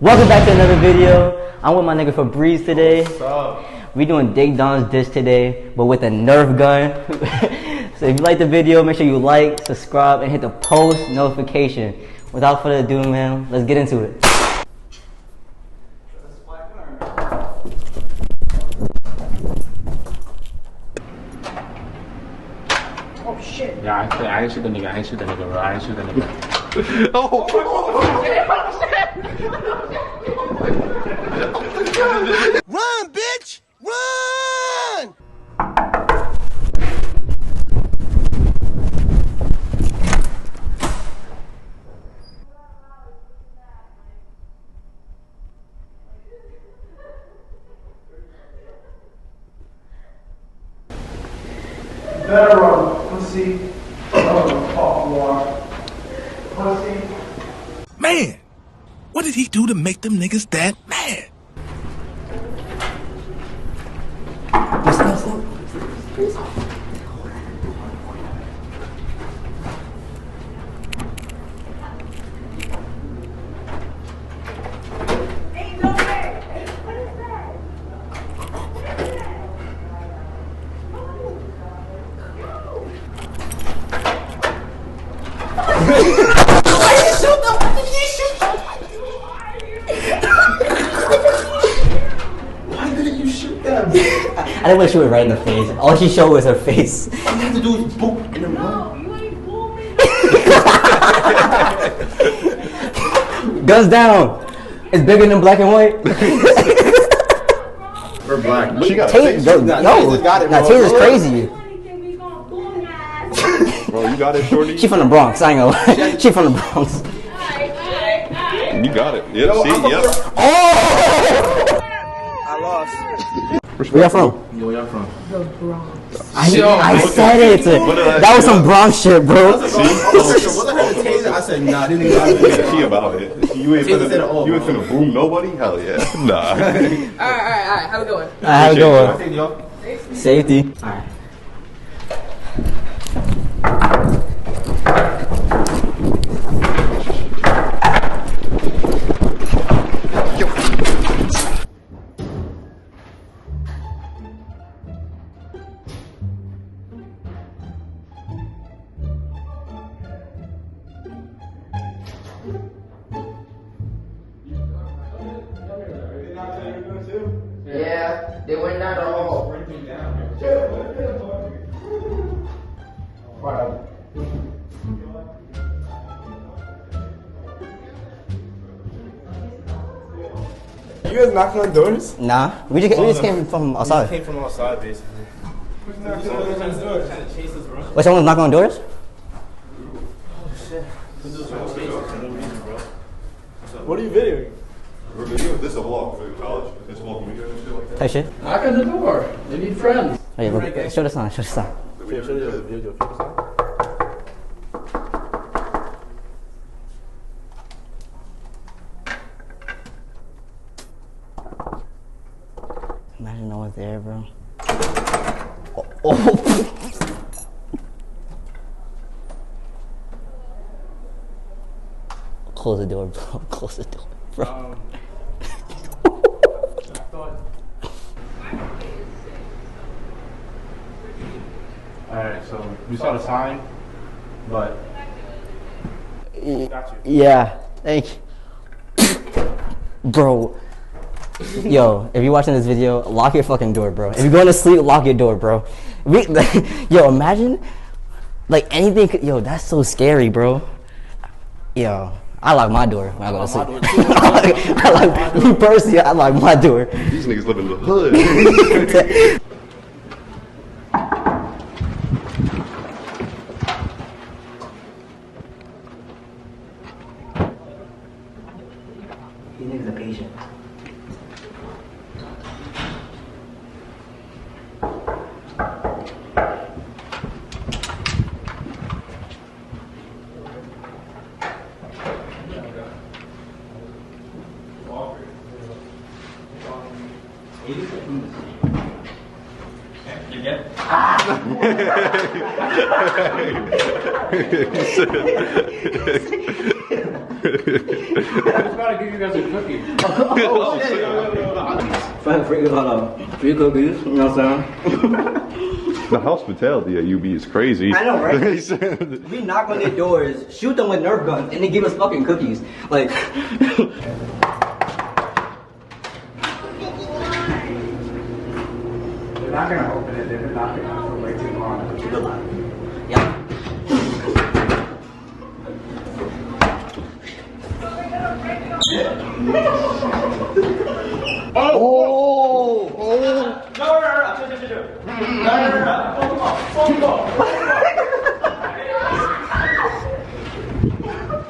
Welcome back to another video. I'm with my nigga Fabrice today. What's up? We doing Dig Don's dish today, but with a Nerf gun. So if you like the video, make sure you like, subscribe, and hit the post notification. Without further ado, man, let's get into it. Oh shit. Yeah, I ain't shoot the nigga, bro. I ain't shoot the nigga. Oh, Run, bitch! Run! Better run, pussy. Hot water. Pussy. Man, what did he do to make them niggas that mad? Ain't no way! What is that? Why didn't you shoot them? I didn't want to shoot it right in the face. All she showed was her face. All you have to do is boop and then run. No, you ain't booming. Guns down. It's bigger than black and white. we're black. She got Taser, no, got it, nah, bro. Taser's crazy. We gonna boom your ass. Bro, you got it, shorty. She from the Bronx. I ain't gonna lie. She from the Bronx. Alright. You got it. Yep, see, yep. Oh! I lost. Where y'all from? Yo, where y'all from? I said it. That was some Bronx shit, bro. Was I heard the taser? I said, nah, this nigga got it. She about it. You ain't finna boom nobody? Hell yeah. Nah. Alright, how we going? How it going? Take y'all. Safety. Alright. Yeah, they went down the hall. You guys knocking on doors? Nah, we just came from outside. Came from outside, basically. Wait, someone's knocking on doors? What are you videoing? We're videoing this a vlog for college. This vlog video and shit like that. Type shit. Knock on the door. They need friends. Hey, bro, show the sign. Show the sign. Imagine no one's there, bro. Oh. Close the door, bro. Close the door, bro. Alright, so we saw the sign, but got you. Yeah, thank you. Bro. Yo, if you're watching this video, lock your fucking door, bro. If you're going to sleep, lock your door, bro. Yo, imagine, like, anything could, yo, that's so scary, bro. Yo, I lock my door when I go to sleep. Me personally, I lock my door. These niggas live in the hood. These niggas are patient. to give you guys a cookie. Free cookies, you know what I'm saying? The hospitality at UB is crazy. I know, right? We knock on their doors, shoot them with Nerf guns, and they give us fucking cookies. Like, They're not gonna open it. They're not gonna for way too long. yeah.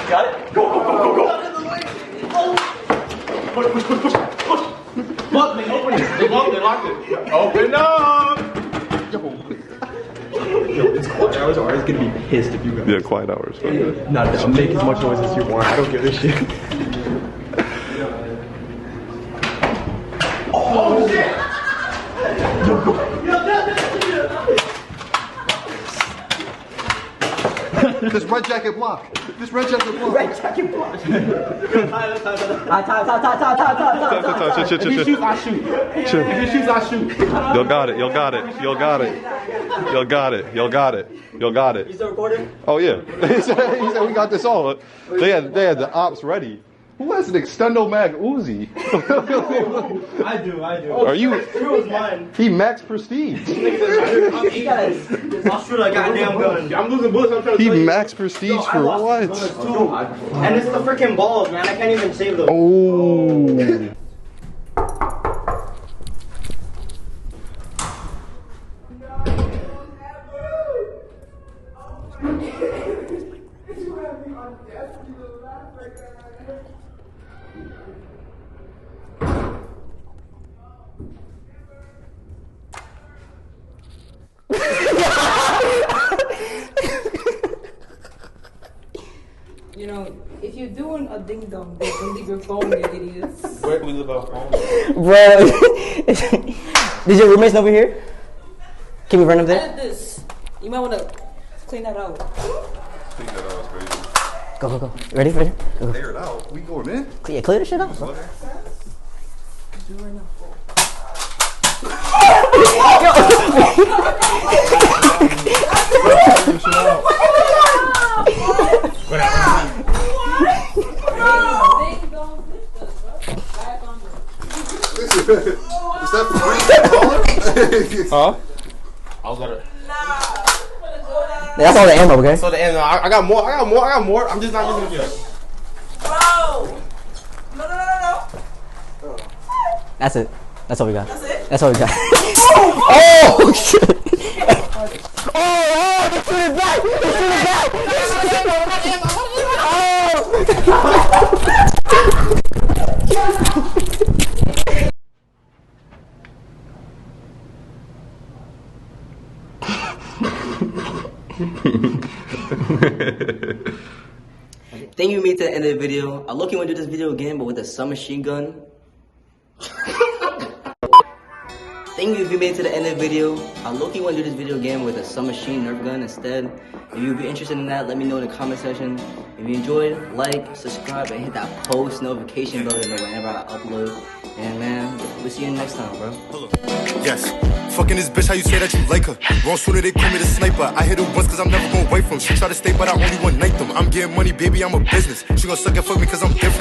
Got it? Go. Fuck, they opened it. They locked it. Open up! Yo, it's quiet hours. Ari's gonna be pissed if you guys. Yeah, quiet hours. Nah, make as much noise as you want. I don't give a shit. Oh shit! This red jacket block. This red jacket block. Red jacket block. Time. If he shoots, I shoot. If he shoots, I shoot. You'll got it. You'll got it. You'll got it. You'll got it. You'll got it. You'll got it. You still recording? Oh yeah. He said we got this all. They had the ops ready. Who has an extendo mag Uzi? I do. Are you? It was mine. He max prestige. I'll shoot a goddamn gun. I'm losing bullets. I'm trying to He tell you. max prestige for what? And it's the freaking balls, man. I can't even save them. Oh. You know, if you're doing a ding dong, don't leave your phone, you idiots. Where can we live our phone? Bro, did your roommates over here? Can we run up I there? did this. You might want to clean that out. Clean that out, crazy. Go. Ready for it? Go. Clear it out. We going in? Yeah, clear this shit out. Do it right now. Is that $3? Huh? I was gonna. That's all the ammo, okay? So the end. I got more. I'm just not using it yet. That's it. That's all we got. That's it? That's all we got. Oh, shit. Oh, they shoot it back. Thank you for made it to the end of the video. I look you want to do this video again, but with a submachine gun. Thank you if you made it to the end of the video. I look you want to do this video again with a submachine Nerf gun instead. If you'd be interested in that, let me know in the comment section. If you enjoyed, like, subscribe, and hit that post notification button whenever I upload. And man, we'll see you next time, bro. Yes. Fucking this bitch, how you say that you like her? Wrong sooner they call me the sniper. I hit her once cause I'm never gonna wait from. She try to stay, but I only one night them. I'm getting money, baby, I'm a business. She gon' suck it for me cause I'm different.